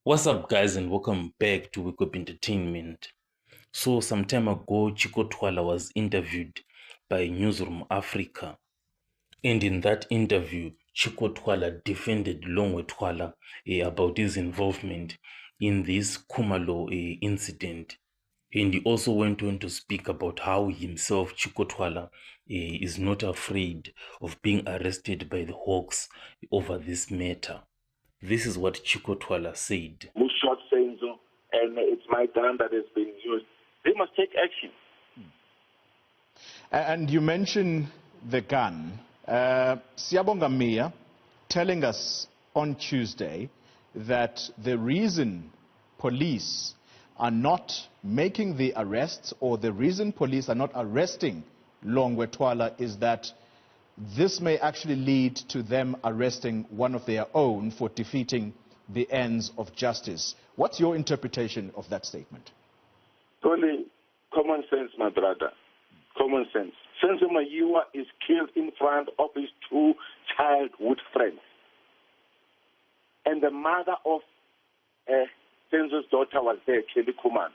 What's up, guys, and welcome back to Wake Up Entertainment. So, some time ago, Chicco Twala was interviewed by Newzroom Afrika, and in that interview, Chicco Twala defended Longwe Twala about his involvement in this Kumalo incident. And he also went on to speak about how himself, Chicco Twala, is not afraid of being arrested by the Hawks over this matter. This is what Chicco Twala said. Shot Senzo, and it's my gun that has been used. They must take action. And you mentioned the gun. Siyabonga Mia telling us on Tuesday that the reason police are not making the arrests, or the reason police are not arresting Longwe Twala, is that this may actually lead to them arresting one of their own for defeating the ends of justice. What's your interpretation of that statement? Only common sense, my brother. Common sense. Senzo Mayiwa is killed in front of his two childhood friends. And the mother of Senzo's daughter was there, Kelly Kumar.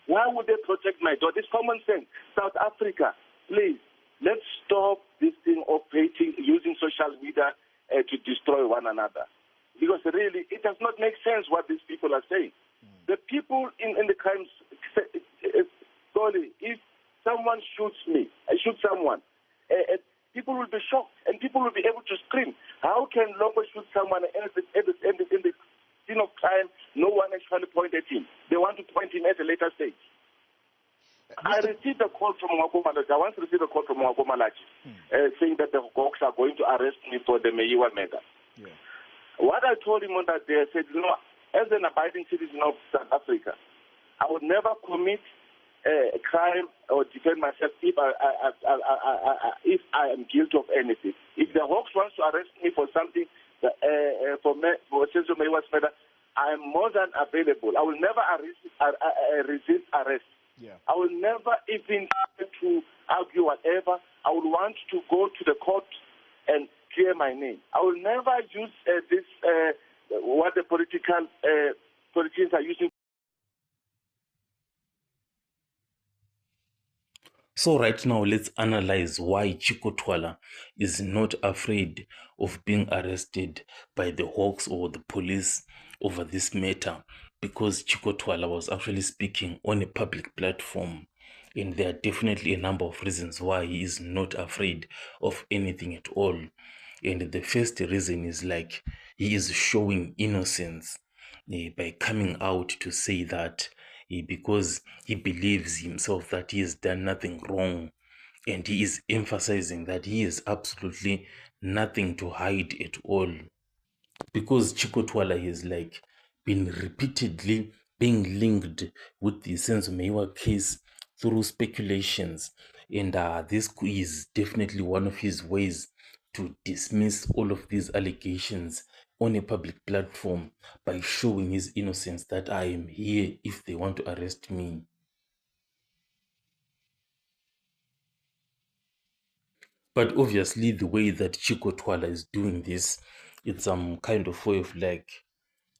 Why would they protect my daughter? It's common sense. South Africa, please, let's stop this thing of hating, using social media to destroy one another. Because really, it does not make sense what these people are saying. The people in the crimes, sorry, if someone shoots me, I shoot someone, people will be shocked and people will be able to scream. How can Longo shoot someone and in the scene of crime, no one actually pointed him? They want to point him at a later stage. I received a call from Mwagomalachi. I once received a call from Mwagomalachi saying that the Hawks are going to arrest me for the Mayiwa murder. Yeah. What I told him on that day, I said, as an abiding citizen of South Africa, I would never commit a crime or defend myself if I am guilty of anything. If the Hawks wants to arrest me for something, for Senzo Mayiwa's murder, I am more than available. I will never resist arrest. Yeah. I will never even try to argue whatever. I would want to go to the court and clear my name. I will never use what the politicians are using. So right now, let's analyze why Chicco Twala is not afraid of being arrested by the Hawks or the police over this matter, because Chicco Twala was actually speaking on a public platform, and there are definitely a number of reasons why he is not afraid of anything at all. And the first reason is like he is showing innocence by coming out to say that because he believes himself that he has done nothing wrong, and he is emphasizing that he has absolutely nothing to hide at all. Because Chicco Twala has like been repeatedly being linked with the Senzo Mayiwa case through speculations, and this is definitely one of his ways to dismiss all of these allegations on a public platform by showing his innocence, that I am here if they want to arrest me. But obviously the way that Chicco Twala is doing this, it's some kind of way of like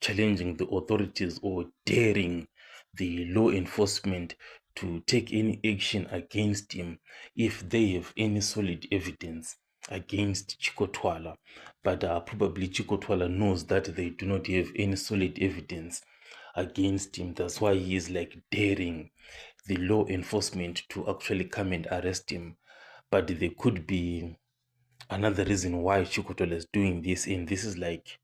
challenging the authorities or daring the law enforcement to take any action against him if they have any solid evidence against Chicco Twala. But probably Chicco Twala knows that they do not have any solid evidence against him. That's why he is like daring the law enforcement to actually come and arrest him. But there could be another reason why Chicco Twala is doing this, and this is like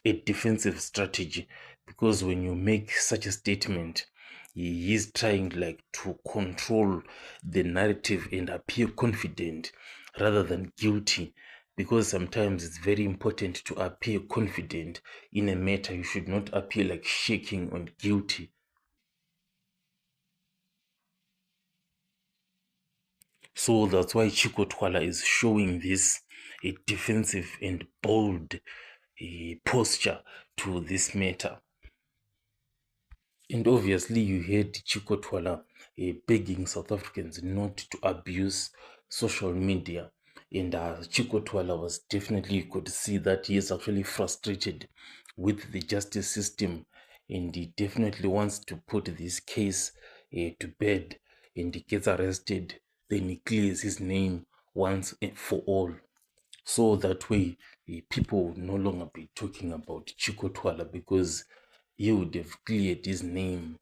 a defensive strategy, because when you make such a statement, he is trying like to control the narrative and appear confident rather than guilty, because sometimes it's very important to appear confident in a matter. You should not appear like shaking and guilty. So that's why Chicco Twala is showing this a defensive and bold posture to this matter. And obviously you heard Chicco Twala begging South Africans not to abuse social media. And Chicco Twala was definitely, you could see that he is actually frustrated with the justice system and he definitely wants to put this case to bed, and he gets arrested, then he clears his name once and for all. So that way, people would no longer be talking about Chicco Twala, because he would have cleared his name.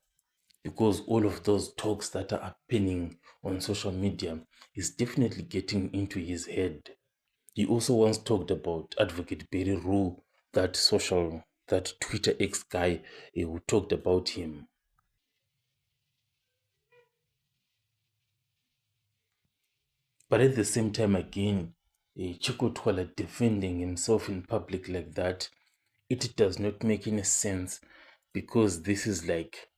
Because all of those talks that are happening on social media is definitely getting into his head. He also once talked about Advocate Barry Rue, that Twitter X guy who talked about him. But at the same time, again, Chicco Twala defending himself in public like that, it does not make any sense, because this is like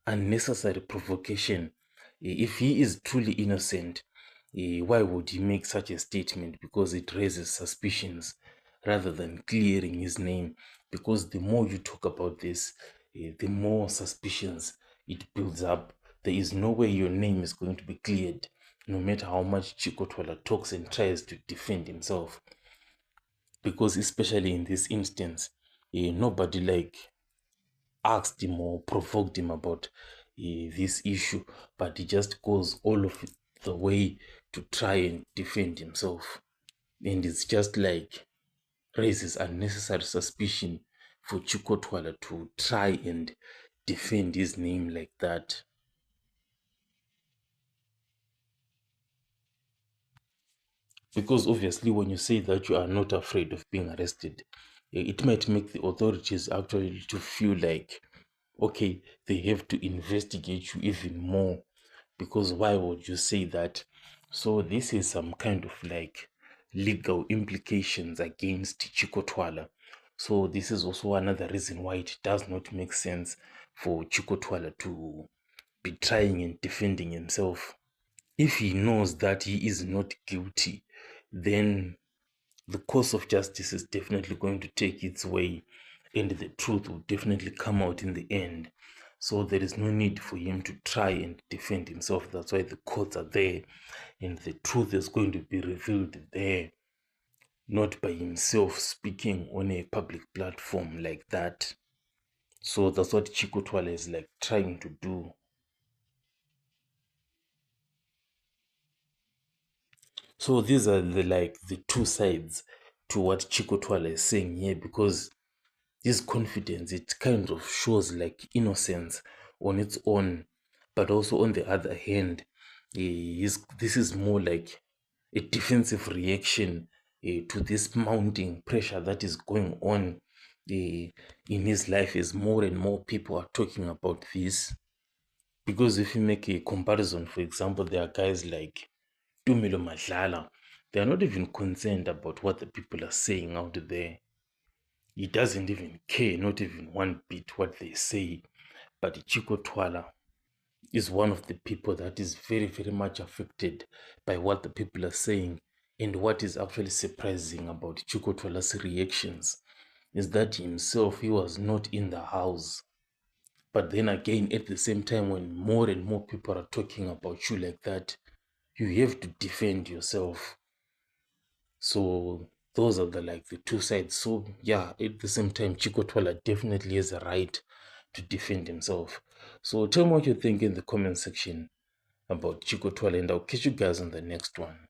unnecessary provocation. If he is truly innocent, why would he make such a statement? Because it raises suspicions rather than clearing his name. Because the more you talk about this, the more suspicions it builds up. There is no way your name is going to be cleared, no matter how much Chicco Twala talks and tries to defend himself. Because especially in this instance, nobody asked him or provoked him about this issue, but he just goes all of the way to try and defend himself. And it's just raises unnecessary suspicion for Chicco Twala to try and defend his name like that. Because obviously, when you say that you are not afraid of being arrested, it might make the authorities actually to feel like, okay, they have to investigate you even more. Because why would you say that? So this is some kind of legal implications against Chicco Twala. So this is also another reason why it does not make sense for Chicco Twala to be trying and defending himself. If he knows that he is not guilty, then the course of justice is definitely going to take its way, and the truth will definitely come out in the end. So there is no need for him to try and defend himself. That's why the courts are there, and the truth is going to be revealed there, not by himself speaking on a public platform like that. So that's what Chicco Twala is trying to do. So these are the two sides to what Chicco Twala is saying here, because this confidence, it kind of shows innocence on its own, but also on the other hand, this is more like a defensive reaction to this mounting pressure that is going on in his life, as more and more people are talking about this. Because if you make a comparison, for example, there are guys like Tumelo Madlala, they are not even concerned about what the people are saying out there. He doesn't even care, not even one bit, what they say. But Chicco Twala is one of the people that is very, very much affected by what the people are saying. And what is actually surprising about Chicco Twala's reactions is that himself, he was not in the house. But then again, at the same time, when more and more people are talking about you like that, you have to defend yourself. So those are the two sides. So yeah, at the same time, Chicco Twala definitely has a right to defend himself. So tell me what you think in the comment section about Chicco Twala, and I'll catch you guys on the next one.